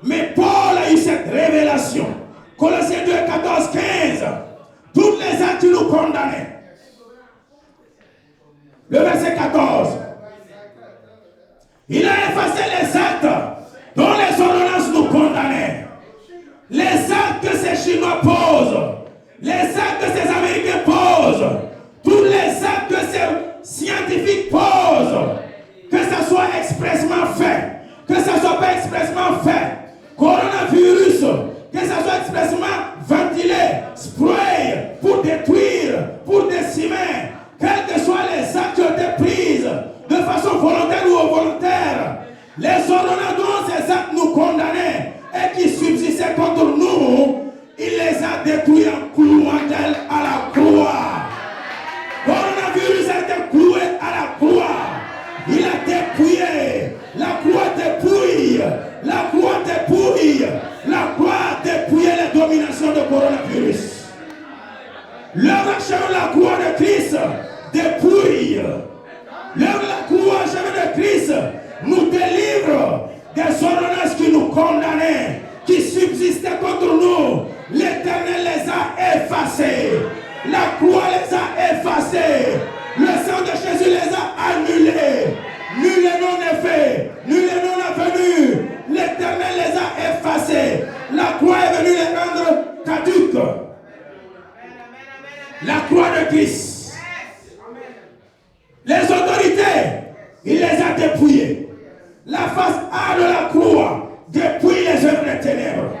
mais Paul a eu cette révélation. Colossiens 2, 14, 15. Toutes les actes qui nous condamnaient. Le verset 14. Il a effacé les actes dont les ordonnances nous condamnaient. Les actes que ces Chinois posent, les actes que ces Américains posent, tous les actes que ces scientifiques posent, que ça soit expressement fait, que ça soit pas expressement fait, coronavirus, que ça soit expressement ventilé, spray, pour détruire, pour décimer, quels que soient les actes qui ont été pris, de façon volontaire ou involontaire, les ordonnances dont ces actes nous condamnaient et qui subsistaient contre nous, il les a détruits en clouant d'elle à la croix. Coronavirus a été cloué à la croix. Il a dépouillé. La croix dépouille. La croix dépouille. La croix dépouille les dominations de coronavirus. L'œuvre de la croix de Christ dépouille. L'œuvre de la croix de Christ nous délivre des ordonnances qui nous condamnaient, qui subsistaient contre nous. L'Éternel les a effacées. La croix les a effacées. Le sang de Jésus les a annulés. Nul est non effet, nul est non avenu. L'Éternel les a effacés. La croix est venue les rendre caduques. La croix de Christ. Les autorités, il les a dépouillées. La face A de la croix dépouille les œuvres des ténèbres.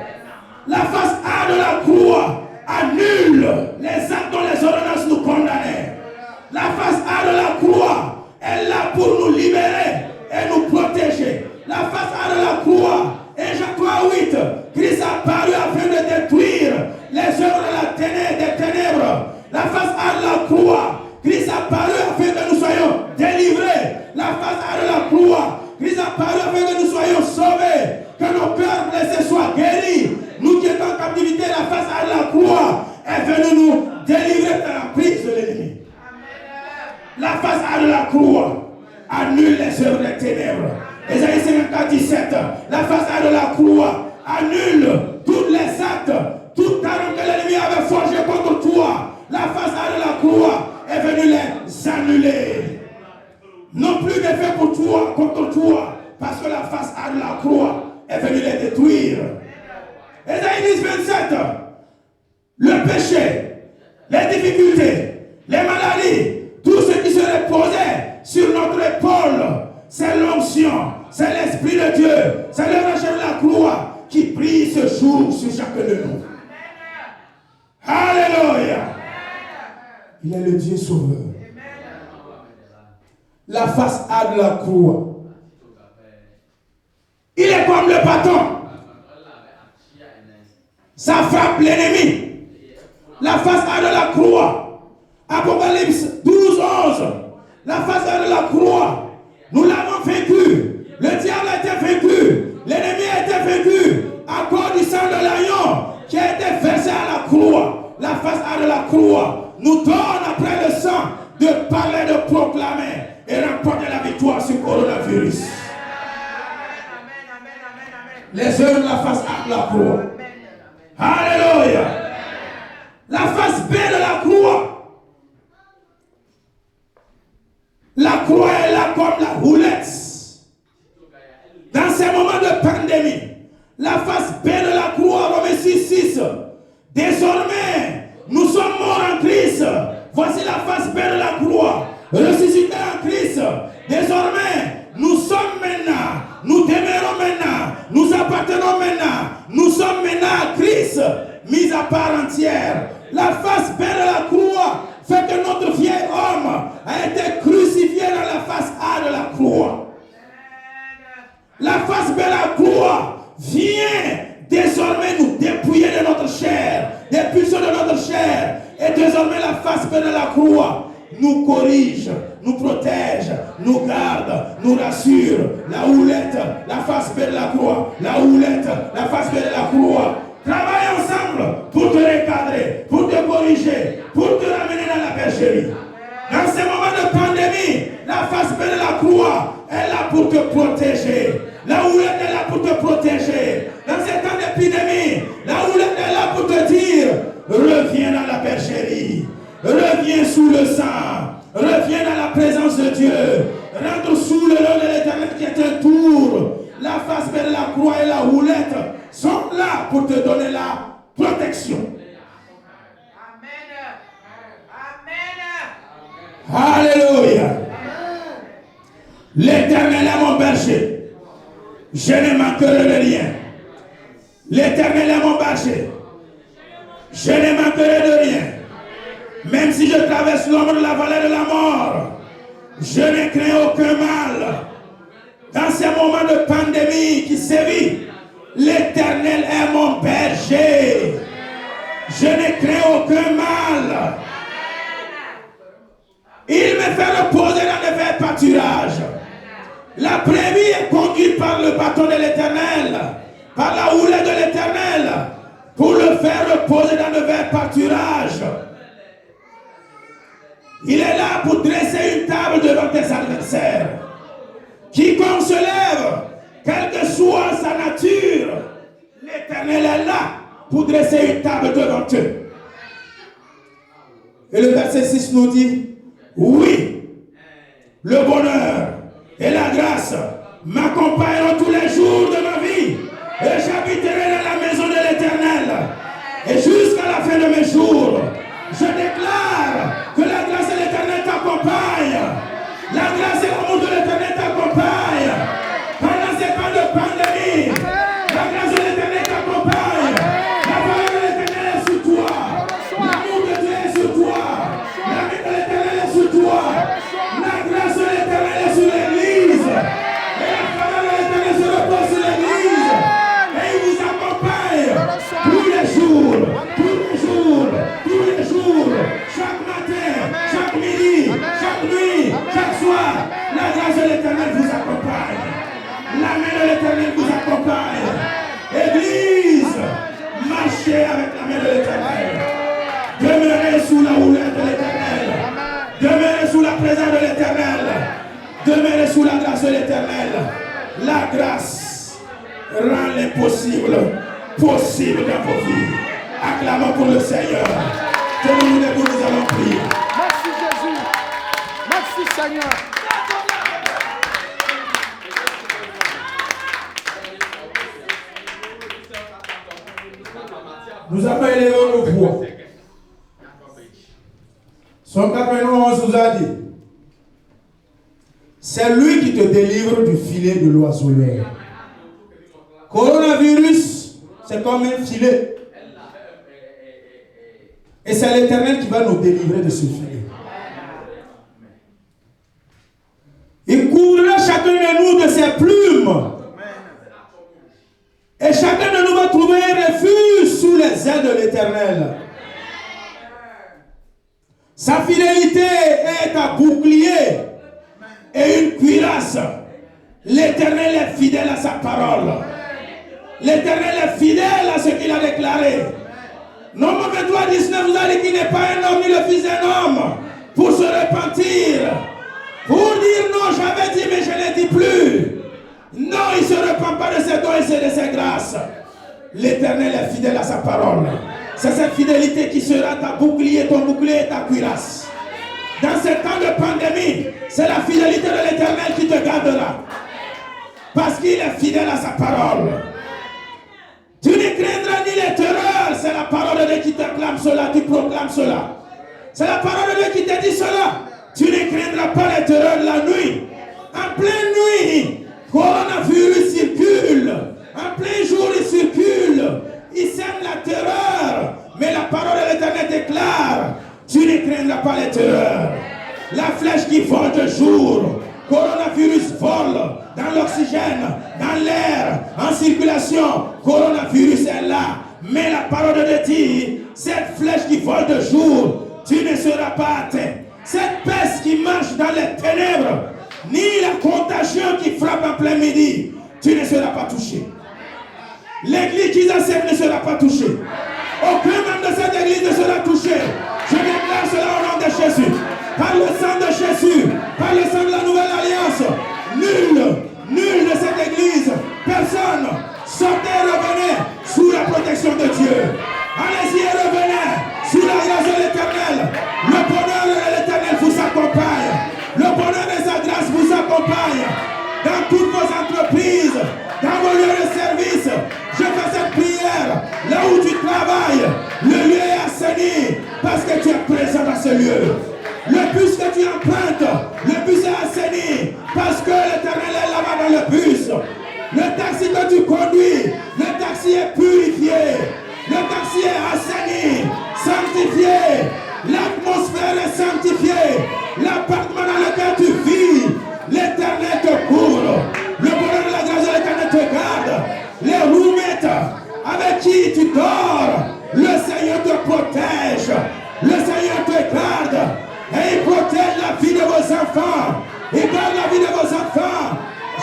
La face A de la croix annule les actes dont les ordonnances nous condamnaient. La face A de la croix est là pour nous libérer et nous protéger. La face A de la croix, et Jacques 3:8, Christ a apparu afin de détruire les œuvres des ténèbres. La face A de la croix, Christ a apparu afin que nous soyons délivrés. La face A de la croix, Christ a apparu afin que nous soyons sauvés, que nos cœurs blessés soient guéris. Nous qui étions en captivité, la face A de la croix est venue nous délivrer de la prise de l'ennemi. La face A de la croix annule les œuvres des ténèbres. Ésaïe 54, 17. La face A de la croix annule tous les actes, toute arme que l'ennemi avait forgé contre toi. La face A de la croix est venue les annuler. Non plus d'effet pour toi, contre toi, parce que la face A de la croix est venue les détruire. Ésaïe 10, 27. Le péché, les difficultés, les maladies, tout ce qui serait posé sur notre épaule, c'est l'onction, c'est l'Esprit de Dieu, c'est le rejet de la croix qui brille ce jour sur chacun de nous. Alléluia. Il est le Dieu sauveur. La face A de la croix. Il est comme le bâton. Ça frappe l'ennemi. La face A de la croix. Apocalypse 12, 11. La face A de la croix. Nous l'avons vaincu. Le diable a été vaincu. L'ennemi a été vaincu à cause du sang de l'agneau qui a été versé à la croix. La face A de la croix nous donne après le sang de parler, de proclamer et remporter la victoire sur le coronavirus. Les œuvres de la face A de la croix. Alléluia. La face B de la croix. La croix est là comme la houlette. Dans ces moments de pandémie, la face B de la croix, Romains 6, 6. Désormais, nous sommes morts en Christ. Voici la face B de la croix. Ressuscités en Christ. Désormais, nous sommes maintenant, nous demeurons maintenant, nous appartenons maintenant, nous sommes maintenant à Christ, mis à part entière. La face B de la croix fait que notre vieil homme a été crucifié dans la face A de la croix. La face B de la croix vient désormais nous dépouiller de notre chair, des pulsions de notre chair, et Et désormais, la face P de la croix nous corrige, nous protège, nous garde, nous rassure. La houlette, la face P de la croix. La houlette, la face P de la croix. Travaille ensemble pour te recadrer, pour te corriger, pour te ramener dans la bergerie. Dans ces moments de pandémie, la face P de la croix est là pour te protéger. La houlette est là pour te protéger. Dans ces temps d'épidémie, la houlette est là pour te dire, reviens dans la bergerie. Reviens sous le sang. Reviens dans la présence de Dieu. Rentre sous le nom de l'Éternel qui est un tour. La face P de la croix et la houlette sont là pour te donner la protection. Alléluia. L'Éternel est mon berger. Je ne manquerai de rien. L'Éternel est mon berger. Je ne manquerai de rien. Même si je traverse l'ombre de la vallée de la mort, je ne crains aucun mal. Dans ces moments de pandémie qui sévit, l'Éternel est mon berger. Je ne crains aucun mal. Il me fait reposer dans de verts pâturages. La brebis est conduite par le bâton de l'Éternel, par la houlette de l'Éternel, pour le faire reposer dans de verts pâturages. Il est là pour dresser une table devant tes adversaires. Quiconque se lève, quelle que soit sa nature, l'Éternel est là pour dresser une table devant eux. Et le verset 6 nous dit, oui, le bonheur et la grâce m'accompagneront tous les jours de ma vie et j'habiterai dans la maison de l'Éternel. Et jusqu'à la fin de mes jours, je déclare que la grâce de l'Éternel t'accompagne. La grâce et l'amour de l'Éternel t'accompagne. Pendant ces temps de pandémie, la grâce de l'Éternel t'accompagne. La parole de l'Éternel est sur toi. L'amour de Dieu est sur toi. L'amour de l'Éternel est sur toi. La grâce de l'Éternel est sur l'Église. Et la parole de l'Éternel se repose sur l'Église. Et il vous accompagne tous les jours. Tous les jours. Tous les jours. Chaque matin. Chaque midi. Chaque nuit. Chaque soir. La grâce de l'Éternel vous accompagne. La main de l'Éternel vous accompagne. Église, marchez avec la main de l'Éternel. Demeurez sous la houlette de l'Éternel. Demeurez sous la présence de l'Éternel. Demeurez sous la grâce de l'Éternel. La grâce rend l'impossible possible dans vos vies. Acclamons pour le Seigneur. Tenez-nous debout, nous allons prier. Merci Jésus. Merci Seigneur. Nous avons élevé nos voix. Son 91 nous a dit, c'est lui qui te délivre du filet de l'oiseleur. Coronavirus, c'est comme un filet. Et c'est l'Éternel qui va nous délivrer de ce filet. Il couvre chacun de nous de ses plumes. Et chacun de nous va trouver un refuge sous les ailes de l'Éternel. Sa fidélité est un bouclier et une cuirasse. L'Éternel est fidèle à sa parole. L'Éternel est fidèle à ce qu'il a déclaré. Nombre 23, 19 nous a dit qu'il n'est pas un homme ni le fils d'un homme pour se repentir. Pour dire non, j'avais dit mais je ne dis plus. Non, il ne se repent pas de ses dons et de ses grâces. L'Éternel est fidèle à sa parole. C'est cette fidélité qui sera ta bouclier, ton bouclier et ta cuirasse. Dans ce temps de pandémie, c'est la fidélité de l'Éternel qui te gardera. Parce qu'il est fidèle à sa parole. Tu ne craindras ni les terreurs. C'est la parole de Dieu qui t'acclame cela, tu proclames cela. C'est la parole de Dieu qui te dit cela. Tu ne craindras pas les terreurs de la nuit. En pleine nuit, coronavirus circule. En plein jour, il circule. Il sème la terreur. Mais la parole de l'Éternel déclare, tu ne craindras pas les terreurs. La flèche qui vole de jour. Coronavirus vole dans l'oxygène, dans l'air, en circulation. Coronavirus est là Mais la parole de Dieu dit, cette flèche qui vole de jour, tu ne seras pas atteint. Cette peste qui marche dans les ténèbres, ni la contagion qui frappe en plein midi, tu ne seras pas touché. L'église qui enseigne ne sera pas touchée. Aucun membre de cette église ne sera touché. Je déclare cela au nom de Jésus. Par le sang de Jésus, par le sang de la nouvelle alliance, nul de cette église, personne, sortez et revenez sous la protection de Dieu. Allez-y et revenez sous la grâce de l'Éternel. Le bonheur de l'Éternel vous accompagne. Le bonheur de sa grâce vous accompagne. Dans toutes vos entreprises, dans vos lieux de service, je fais cette prière. Là où tu travailles, le lieu est assaini parce que tu es présent dans ce lieu. Le bus que tu empruntes, le bus est assaini parce que l'Éternel est là-bas dans le bus. Le taxi que tu conduis, le taxi est purifié. Le taxi est assaini, sanctifié. L'atmosphère est sanctifiée. L'appartement dans lequel tu vis, l'Éternel te couvre. Le bonheur de la grâce de l'Éternel te garde. Les roommates avec qui tu dors, le Seigneur te protège. Le Seigneur te garde. Et il protège la vie de vos enfants. Il garde la vie de vos enfants.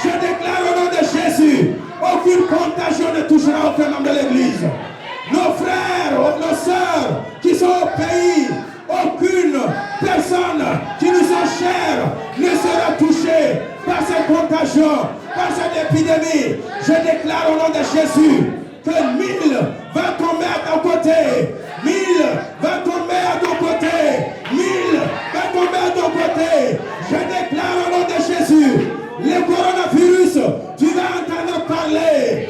Je déclare au nom de Jésus, aucune contagion ne touchera aucun membre de l'Église. Nos frères, nos sœurs qui sont au pays, aucune personne qui nous sont chères ne sera touchée par cette contagion, par cette épidémie. Je déclare au nom de Jésus que 1000 va tomber à ton côté, 1000 va tomber à ton côté, 1000 va tomber à ton côté. Je déclare au nom de Jésus, le coronavirus, tu vas entendre parler,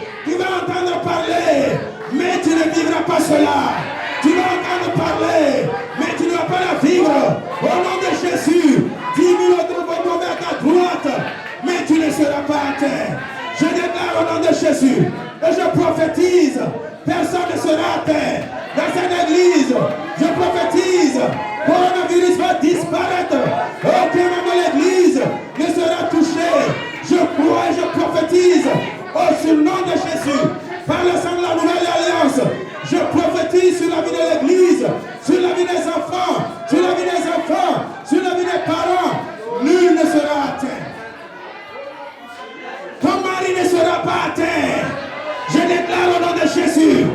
mais tu ne vivras pas cela. Tu vas entendre parler, mais tu ne vas pas la vivre. Au nom de Jésus, 10 000 autres vont tomber à ta droite, mais tu ne seras pas atteint. Je déclare au nom de Jésus, et je prophétise, personne ne sera atteint. Dans cette église, je prophétise, coronavirus va disparaître. Aucun membre de l'église ne sera touché. Je crois et je prophétise, sur le nom de Jésus, par le sang de la nouvelle alliance, je prophétise sur la vie de l'église, sur la vie des enfants, sur la vie des enfants, sur la vie des parents. Nul ne sera atteint. Ton mari ne sera pas atteint. Je déclare au nom de Jésus,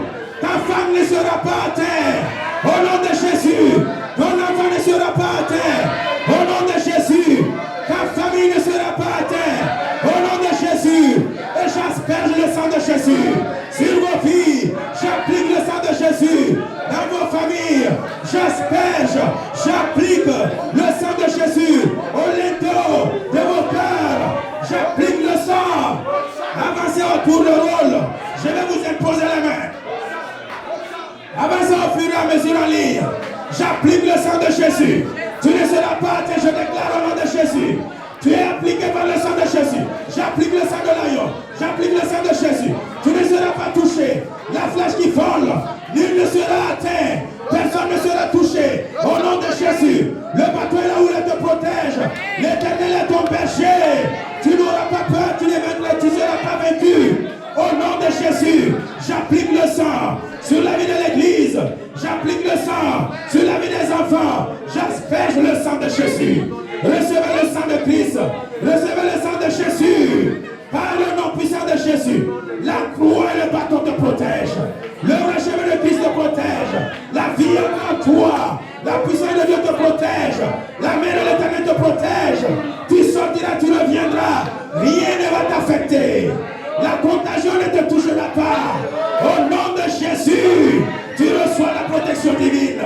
ta femme ne sera pas atteinte. Au nom de Jésus, ton enfant ne sera pas atteint. Au nom de Jésus, ta famille ne sera pas atteinte. Au nom de Jésus, et j'asperge le sang de Jésus sur vos vies. J'applique le sang de Jésus dans vos familles. J'applique le sang de Jésus au linteau de vos cœurs. J'applique le sang. Avancez autour de rôle. Je vais vous imposer la main. Avancez au fur et à mesure en ligne. J'applique le sang de Jésus. Tu ne seras pas atteint, je déclare au nom de Jésus. Tu es appliqué par le sang de Jésus. J'applique le sang de l'agneau. J'applique le sang de Jésus. Tu ne seras pas touché. La flèche qui vole, nul ne sera atteint. Personne ne sera touché. Au nom de Jésus. Le bateau est là où il te protège. L'Éternel est ton berger. Tu n'auras pas peur, tu ne seras pas vaincu. Au nom de Jésus, j'applique le sang sur la vie de l'église. J'applique le sang sur la vie des enfants. J'asperge le sang de Jésus. Recevez le sang de Christ. Recevez le sang de Jésus. Par le nom puissant de Jésus, la croix et le bâton te protègent. Le recheveu de Christ te protège. La vie en toi. La puissance de Dieu te protège. La main de l'Éternel te protège. Tu sortiras, tu reviendras. Rien ne va t'affecter. La contagion ne te touchera pas. Au nom de Jésus, tu reçois la protection divine.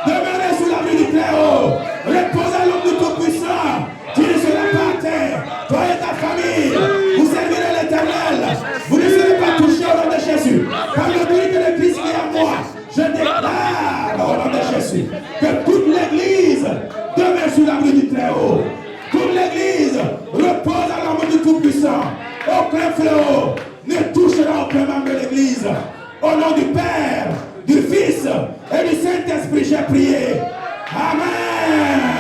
Demeurez sous l'abri du Très-Haut. Repose à l'homme du Tout-Puissant. Tu ne seras pas atteint. Toi et ta famille, vous servirez l'Éternel. Vous ne serez pas touchés au nom de Jésus. Par l'autorité de Christ qui est en moi, je déclare au nom de Jésus que toute l'Église demeure sous l'abri du Très-Haut. Toute l'Église repose à l'homme du Tout-Puissant. Aucun fléau ne touchera aucun membre de l'Église. Au nom du Père, du Fils et du Saint-Esprit, j'ai prié. Amen.